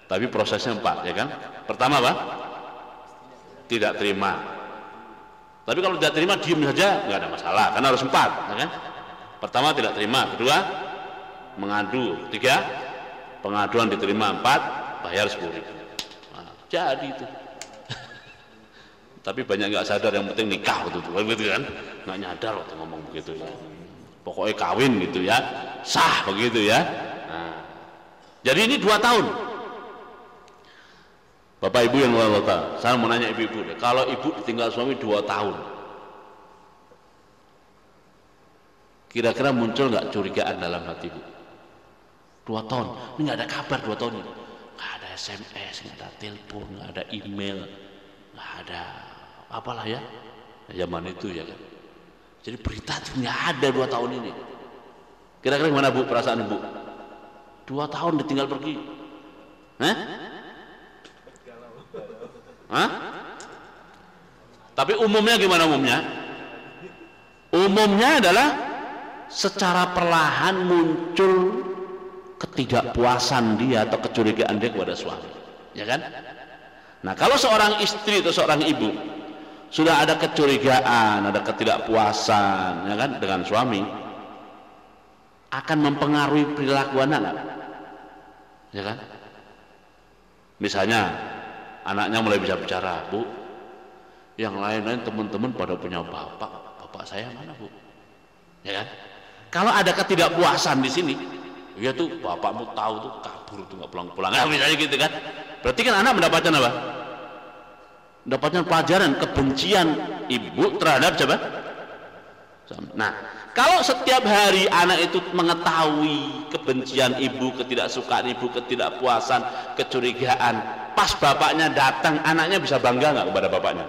Tapi prosesnya 4, ya kan? Pertama apa? Tidak terima. Tapi kalau tidak terima diam saja nggak ada masalah, karena harus 4, ya kan? Pertama tidak terima, kedua mengadu, 3 pengaduan diterima, 4 bayar 10.000. Nah, jadi itu. Tapi banyak nggak sadar, yang penting nikah gitu kan? Nggak nyadar waktu ngomong begitu ya. Pokoknya kawin gitu ya, sah begitu ya. Nah, jadi ini 2 tahun. Bapak ibu yang Allah, saya mau nanya ibu-ibu deh, kalau ibu ditinggal suami 2 tahun, kira-kira muncul nggak curigaan dalam hati ibu? 2 tahun, ini nggak ada kabar 2 tahun ini, nggak ada SMS, nggak ada telepon, nggak ada email, nggak ada apalah ya, zaman itu ya kan. Jadi berita itu nggak ada 2 tahun ini. Kira-kira gimana Bu perasaan ibu? 2 tahun ditinggal pergi, Tapi umumnya gimana umumnya? Umumnya adalah secara perlahan muncul ketidakpuasan dia atau kecurigaan dia kepada suami, ya kan? Nah, kalau seorang istri atau seorang ibu sudah ada kecurigaan, ada ketidakpuasan, ya kan, dengan suami, akan mempengaruhi perilaku anak, ya kan? Misalnya anaknya mulai bisa bicara, Bu, yang lain-lain teman-teman pada punya bapak saya mana, Bu? Ya kan? Kalau ada ketidakpuasan di sini, ya tuh bapakmu tahu tuh kabur tuh nggak pulang-pulang, misalnya gitu kan? Berarti kan anak mendapatkan apa? Mendapatkan pelajaran kebencian ibu terhadap siapa? Nah, kalau setiap hari anak itu mengetahui kebencian ibu, ketidaksukaan ibu, ketidakpuasan, kecurigaan, pas bapaknya datang, anaknya bisa bangga nggak kepada bapaknya?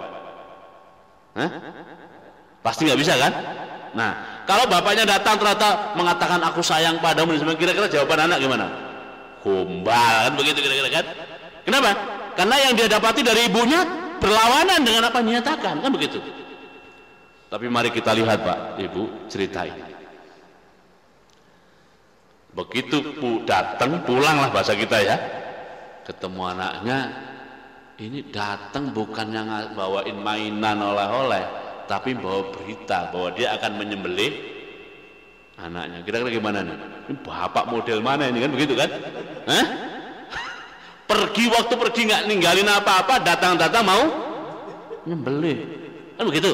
Pasti nggak bisa kan? Nah, Kalau bapaknya datang ternyata mengatakan aku sayang padamu, kira-kira jawaban anak gimana? Gombal, kan begitu kira-kira kan? Kenapa? Karena yang dia dapati dari ibunya berlawanan dengan apa yang dinyatakan, kan begitu. Tapi mari kita lihat Pak, Ibu, cerita ini. Begitu datang, pulanglah bahasa kita ya, ketemu anaknya, ini datang bukannya bawain mainan oleh-oleh, tapi bawa berita bahwa dia akan menyembelih anaknya. Kira-kira gimana nih? Ini bapak model mana ini, kan begitu kan? Hah? Waktu pergi nggak ninggalin apa-apa, datang-datang mau nyembelih, kan begitu?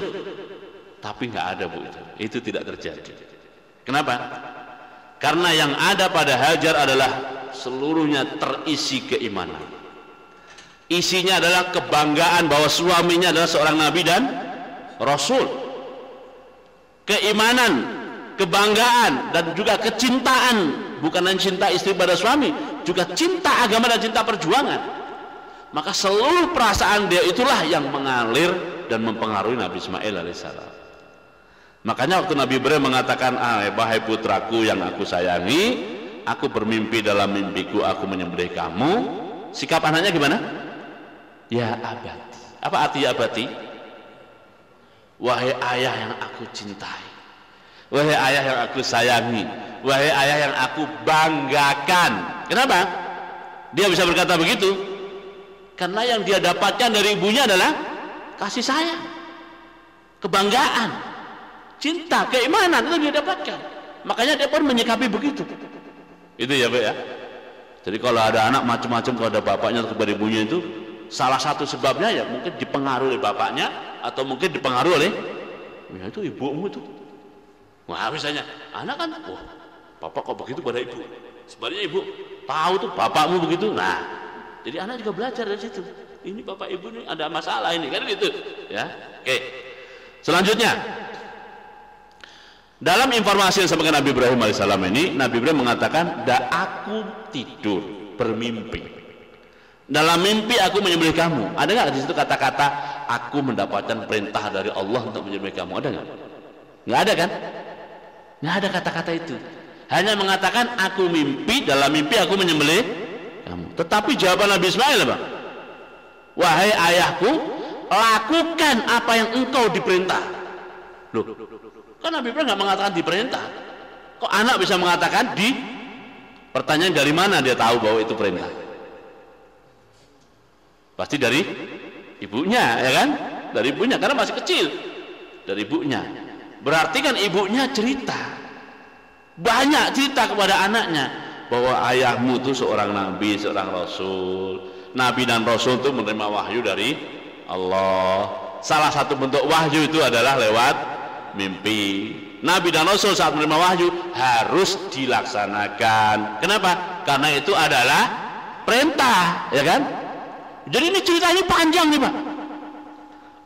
Tapi nggak ada Bu, itu tidak terjadi. Kenapa? Karena yang ada pada Hajar adalah seluruhnya terisi keimanan. Isinya adalah kebanggaan bahwa suaminya adalah seorang nabi dan rasul. Keimanan, kebanggaan dan juga kecintaan, bukan hanya cinta istri pada suami, juga cinta agama dan cinta perjuangan. Maka seluruh perasaan dia itulah yang mengalir dan mempengaruhi Nabi Ismail alaihissalam. Makanya waktu Nabi Ibrahim mengatakan, wahai putraku yang aku sayangi, aku bermimpi dalam mimpiku aku menyembelih kamu. Sikap anaknya gimana? Ya abati. Apa arti ya abati? Wahai ayah yang aku cintai, wahai ayah yang aku sayangi, wahai ayah yang aku banggakan. Kenapa dia bisa berkata begitu? Karena yang dia dapatkan dari ibunya adalah kasih sayang, kebanggaan, cinta, keimanan, itu dia dapatkan. Makanya dia pun menyikapi begitu. Itu ya Pak ya. Jadi kalau ada anak macam-macam kepada bapaknya atau kepada ibunya, itu salah satu sebabnya ya mungkin dipengaruhi oleh bapaknya, atau mungkin dipengaruhi oleh ya itu ibumu itu. Wah misalnya anak kan, wah bapak kok begitu pada ibu, sebenarnya ibu tahu tuh bapakmu begitu. Nah jadi anak juga belajar dari situ, ini bapak ibu ini ada masalah ini, kan gitu ya. Oke, selanjutnya dalam informasi yang disampaikan Nabi Ibrahim alaihissalam ini, Nabi Ibrahim mengatakan, aku tidur bermimpi, dalam mimpi aku menyembelih kamu. Ada nggak di situ kata-kata aku mendapatkan perintah dari Allah untuk menyembelih kamu? Ada nggak? Nggak ada kan? Nggak ada kata-kata itu. Hanya mengatakan aku mimpi, dalam mimpi aku menyembelih kamu. Tetapi jawaban Nabi Ismail apa? Wahai ayahku, lakukan apa yang engkau diperintah. Loh, kan Nabi Ibrahim nggak mengatakan diperintah. Kok anak bisa mengatakan di? Pertanyaan dari mana dia tahu bahwa itu perintah? Pasti dari ibunya, ya kan? Dari ibunya, karena masih kecil. Dari ibunya. Berarti kan ibunya cerita, banyak cerita kepada anaknya bahwa ayahmu itu seorang nabi, seorang rasul. Nabi dan rasul itu menerima wahyu dari Allah. Salah satu bentuk wahyu itu adalah lewat mimpi. Nabi dan rasul saat menerima wahyu harus dilaksanakan. Kenapa? Karena itu adalah perintah, ya kan? Jadi ini cerita ini panjang nih Pak,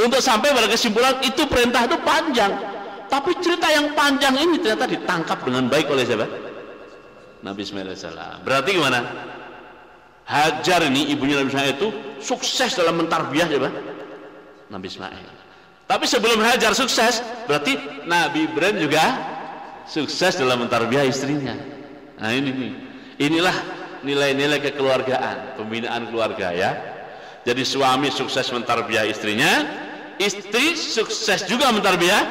untuk sampai pada kesimpulan itu perintah itu panjang. Tapi cerita yang panjang ini ternyata ditangkap dengan baik oleh siapa? Nabi Ismail alaihissalam. Berarti gimana? Hajar ini, ibunya Nabi Ismail itu sukses dalam mentarbiyah siapa? Nabi Ismail. Tapi sebelum Hajar sukses, berarti Nabi Ibrahim juga sukses dalam mentarbiyah istrinya. Nah inilah nilai-nilai kekeluargaan, pembinaan keluarga ya. Jadi suami sukses mentarbiyah istrinya, istri sukses juga mentarbiyah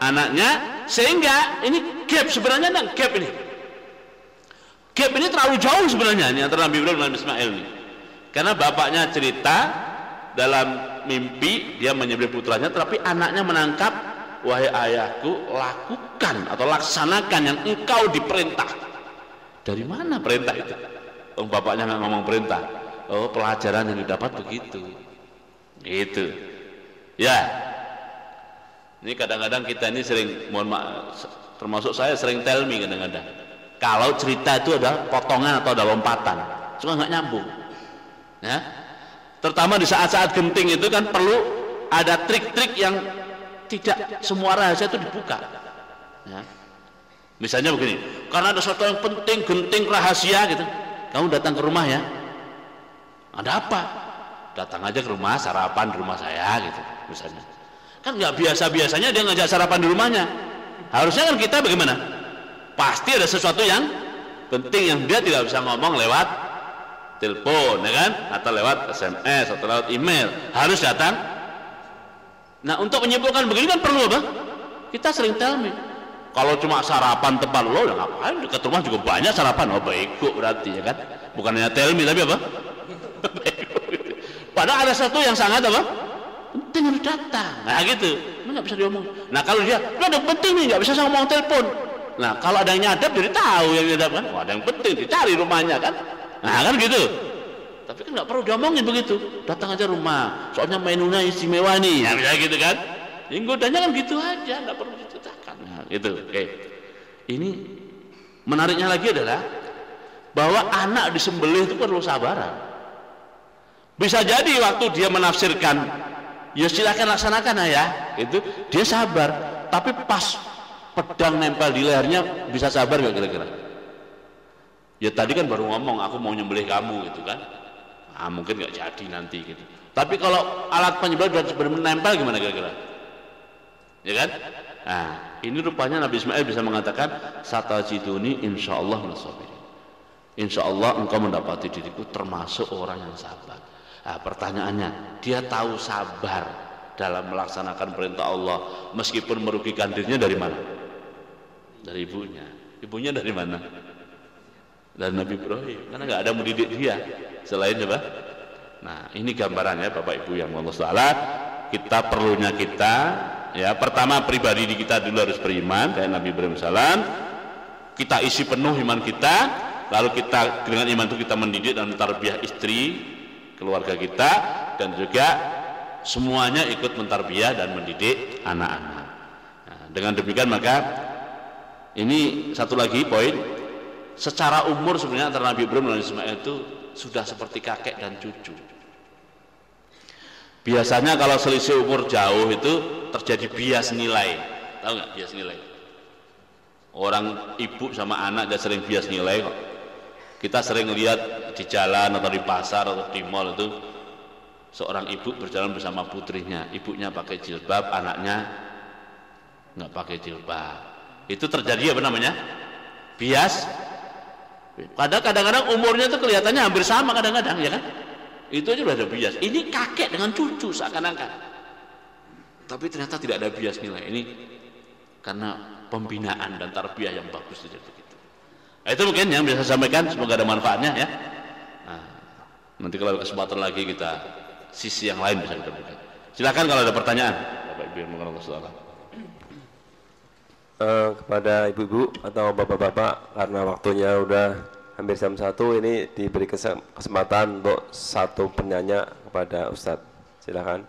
anaknya, sehingga ini gap sebenarnya, gap ini terlalu jauh sebenarnya ini antara Nabi Ibrahim dan Nabi Ismail ini. Karena bapaknya cerita dalam mimpi dia menyembelih putranya, tapi anaknya menangkap, wahai ayahku, lakukan atau laksanakan yang engkau diperintah. Dari mana perintah itu? Oh, bapaknya nggak ngomong perintah. Oh, pelajaran yang didapat begitu. Gitu. Ya. Ini kadang-kadang kita ini sering, mohon maaf, termasuk saya sering tell me kadang-kadang. Kalau cerita itu ada potongan atau ada lompatan, suka nggak nyambung. Ya. Terutama di saat-saat genting itu kan perlu ada trik-trik yang tidak semua rahasia itu dibuka. Ya. Misalnya begini, karena ada sesuatu yang penting, genting, rahasia gitu, kamu datang ke rumah ya. Ada apa? Datang aja ke rumah, sarapan di rumah saya gitu, misalnya. Kan nggak biasa-biasanya dia ngajak sarapan di rumahnya. Harusnya kan kita bagaimana? Pasti ada sesuatu yang penting yang dia tidak bisa ngomong lewat telepon, ya kan? Atau lewat SMS atau lewat email, harus datang. Nah, untuk menyimpulkan begini kan perlu apa? Kita sering telmi. Kalau cuma sarapan tempat lo, ya ngapain? Dekat rumah juga banyak sarapan. Oh, bego berarti, ya kan? Bukan hanya telmi tapi apa? Padahal ada satu yang sangat apa? Penting harus datang. Nah gitu, nggak bisa diomong. Nah kalau dia, ada penting nih, nggak bisa sama ngomong telepon. Nah kalau ada yang nyadap, jadi tahu yang nyadap kan. Wah, ada yang penting, dicari rumahnya kan. Nah kan gitu. Tapi kan nggak perlu diomongin begitu. Datang aja rumah. Soalnya menunya istimewa nih, ya bisa gitu kan. Yang godanya kan gitu aja, nggak perlu diceritakan. Nah, gitu. Oke. Ini menariknya lagi adalah bahwa anak disembelih itu perlu sabaran. Bisa jadi waktu dia menafsirkan, ya silakan laksanakan ayah, itu dia sabar. Tapi pas pedang nempel di lehernya, bisa sabar nggak kira-kira? Ya tadi kan baru ngomong, aku mau nyembelih kamu gitu kan. Ah mungkin nggak jadi nanti gitu. Tapi kalau alat penyembelih sudah menempel gimana kira-kira? Ya kan? Nah ini rupanya Nabi Ismail bisa mengatakan, satajiduni insyaallah minasabirin. Insyaallah engkau mendapati diriku termasuk orang yang sabar. Nah, pertanyaannya, dia tahu sabar dalam melaksanakan perintah Allah meskipun merugikan dirinya dari mana? Dari ibunya. Ibunya dari mana? Dari Nabi Ibrahim. Karena nggak ada mendidik dia selain apa? Nah, ini gambarannya Bapak Ibu yang Allah Taala. Kita perlunya kita, ya pertama pribadi di kita dulu harus beriman kayak Nabi Ibrahim salam. Kita isi penuh iman kita, lalu kita dengan iman itu kita mendidik dan mentarbiyah istri, keluarga kita, dan juga semuanya ikut mentarbiyah dan mendidik anak-anak. Nah, dengan demikian maka ini satu lagi poin, secara umur sebenarnya antara Nabi Ibrahim dan Ismail itu sudah seperti kakek dan cucu. Biasanya kalau selisih umur jauh itu terjadi bias nilai. Tahu nggak bias nilai? Orang ibu sama anak dia sering bias nilai kok. Kita sering lihat di jalan atau di pasar atau di mall itu seorang ibu berjalan bersama putrinya, ibunya pakai jilbab, anaknya nggak pakai jilbab. Itu terjadi apa namanya? Bias. Kadang-kadang umurnya itu kelihatannya hampir sama kadang-kadang, ya kan? Itu aja udah ada bias. Ini kakek dengan cucu seakan-akan. Tapi ternyata tidak ada bias nilai. Ini karena pembinaan dan tarbiyah yang bagus itu begitu. Nah, itu mungkin yang bisa saya sampaikan, semoga ada manfaatnya ya. Nah, nanti kalau ada kesempatan lagi kita sisi yang lain bisa kita buka. Silakan kalau ada pertanyaan, Bapak Ibu yang mengenal soal. Kepada ibu-ibu atau bapak-bapak, karena waktunya udah hampir jam 1, ini diberi kesempatan untuk satu penanya kepada Ustadz. Silakan.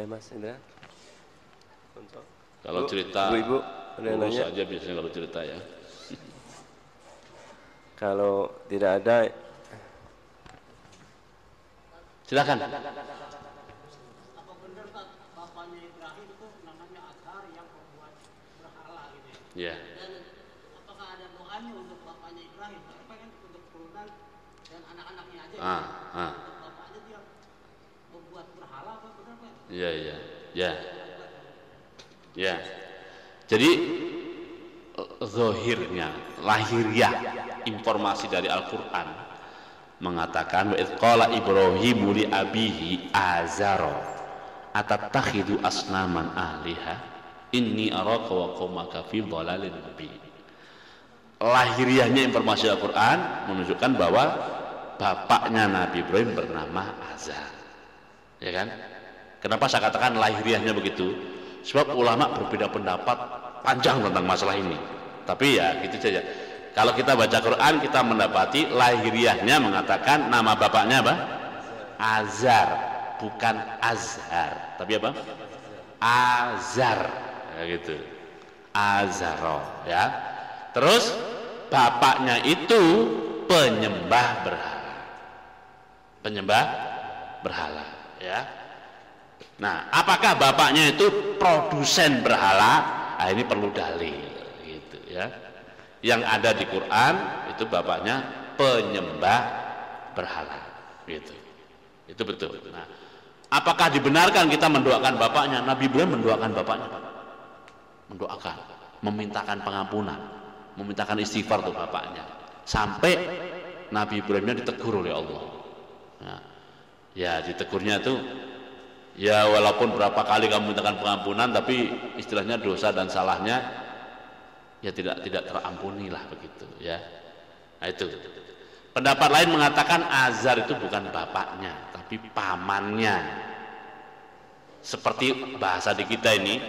Mas Indra. Kalau cerita, ibu, urus aja biasanya kalau cerita ya. Kalau tidak ada, silakan. Apa benar Pak, bapaknya Ibrahim itu namanya Azhar yang membuat berhala gitu ya? Ya. Dan apakah ada doanya untuk bapaknya Ibrahim? Karena kan untuk keturunan dan anak-anaknya aja. Untuk bapaknya dia membuat berhala apa benar Pak? Iya, iya. Ya. Ya. Jadi zahirnya, lahiriah informasi dari Al-Qur'an mengatakan wa idz qala Ibrahimu li abihi azara atatakhidu asnaman ahliha inni araka wa qaumaka fi dhalalin mubin. Lahiriahnya informasi Al-Qur'an menunjukkan bahwa bapaknya Nabi Ibrahim bernama Azar. Ya kan? Kenapa saya katakan lahiriahnya begitu? Sebab ulama berbeda pendapat panjang tentang masalah ini. Tapi ya gitu saja. Kalau kita baca Quran kita mendapati lahiriahnya mengatakan nama bapaknya apa? Azar, bukan Azhar. Tapi apa? Azar. Ya gitu. Azaro, ya. Terus bapaknya itu penyembah berhala. Penyembah berhala, ya. Nah, apakah bapaknya itu produsen berhala? Nah, ini perlu dalil gitu ya. Yang ada di Quran itu bapaknya penyembah berhala. Gitu. Itu betul. Nah, apakah dibenarkan kita mendoakan bapaknya? Nabi Ibrahim mendoakan bapaknya, Pak. Mendoakan, memintakan pengampunan, memintakan istighfar untuk bapaknya. Sampai Nabi Ibrahimnya ditegur oleh Allah. Nah, ya ditegurnya itu, ya walaupun berapa kali kamu mintakan pengampunan, tapi istilahnya dosa dan salahnya ya tidak terampuni lah begitu ya. Nah itu. Pendapat lain mengatakan Azar itu bukan bapaknya, tapi pamannya. Seperti bahasa di kita ini,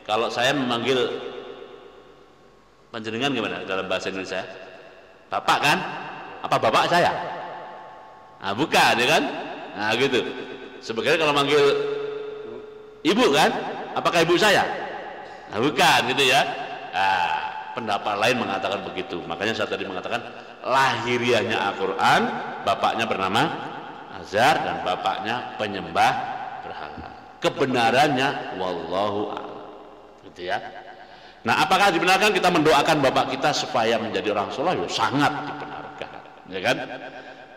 kalau saya memanggil panjenengan gimana dalam bahasa Indonesia? Bapak kan? Apa bapak saya? Nah, bukan ya kan? Nah gitu. Sebenarnya kalau manggil ibu kan? Apakah ibu saya? Nah, bukan gitu ya. Nah, pendapat lain mengatakan begitu. Makanya saya tadi mengatakan lahiriahnya Al-Quran, bapaknya bernama Azar dan bapaknya penyembah berhala. Kebenarannya wallahu a'lam. Gitu ya. Nah, apakah dibenarkan kita mendoakan bapak kita supaya menjadi orang soleh? Ya, sangat dibenarkan, ya kan?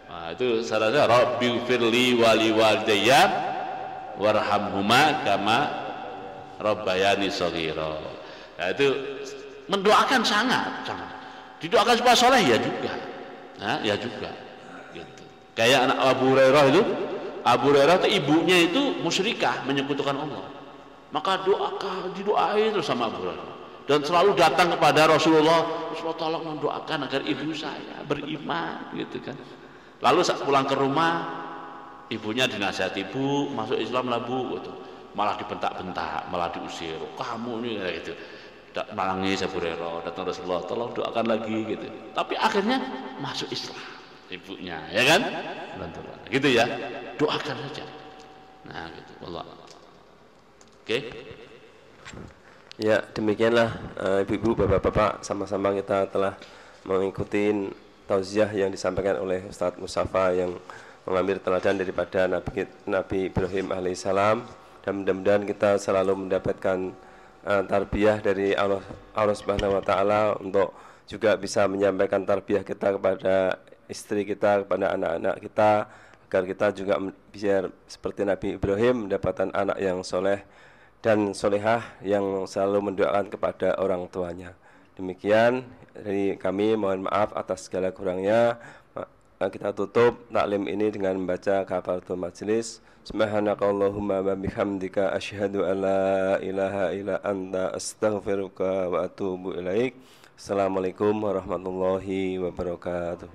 Nah, itu saya rasa Rabbighfirli wali walidayya warhamhuma kama rabbayani shaghira. Nah, itu mendoakan sangat. Didoakan supaya soleh ya juga. Nah, ya juga. Gitu. Kayak anak Abu Hurairah itu, Abu Hurairah itu ibunya itu musyrikah, menyekutukan Allah. Maka didoain terus sama Abu Hurairah. Dan selalu datang kepada Rasulullah, tolong mendoakan agar ibu saya beriman, gitu kan. Lalu saat pulang ke rumah, ibunya dinasihati, "Bu, masuk Islam lah, Bu," gitu. Malah dibentak-bentak, malah diusir. "Kamu ini," kayak gitu. Nangis Abu Hurairah, datang Rasulullah, "Tolong doakan lagi," gitu. Tapi akhirnya masuk Islam ibunya, ya kan? Gitu ya. Doakan saja. Nah, gitu. Allah. Oke. Ya, demikianlah ibu-ibu, bapak-bapak, sama-sama kita telah mengikuti tausiah yang disampaikan oleh Ustadz Mustafa yang mengambil teladan daripada Nabi Ibrahim alaihissalam, dan mudah-mudahan kita selalu mendapatkan tarbiyah dari Allah Subhanahu wa taala untuk juga bisa menyampaikan tarbiyah kita kepada istri kita, kepada anak-anak kita, agar kita juga biar seperti Nabi Ibrahim mendapatkan anak yang soleh dan solehah yang selalu mendoakan kepada orang tuanya. Demikian dari kami, mohon maaf atas segala kurangnya. Kita tutup taklim ini dengan membaca kafaratul majlis. Subhanakallahumma wa bihamdika asyhadu an la ilaha illa anta astaghfiruka wa atubu ilaik. Assalamualaikum warahmatullahi wabarakatuh.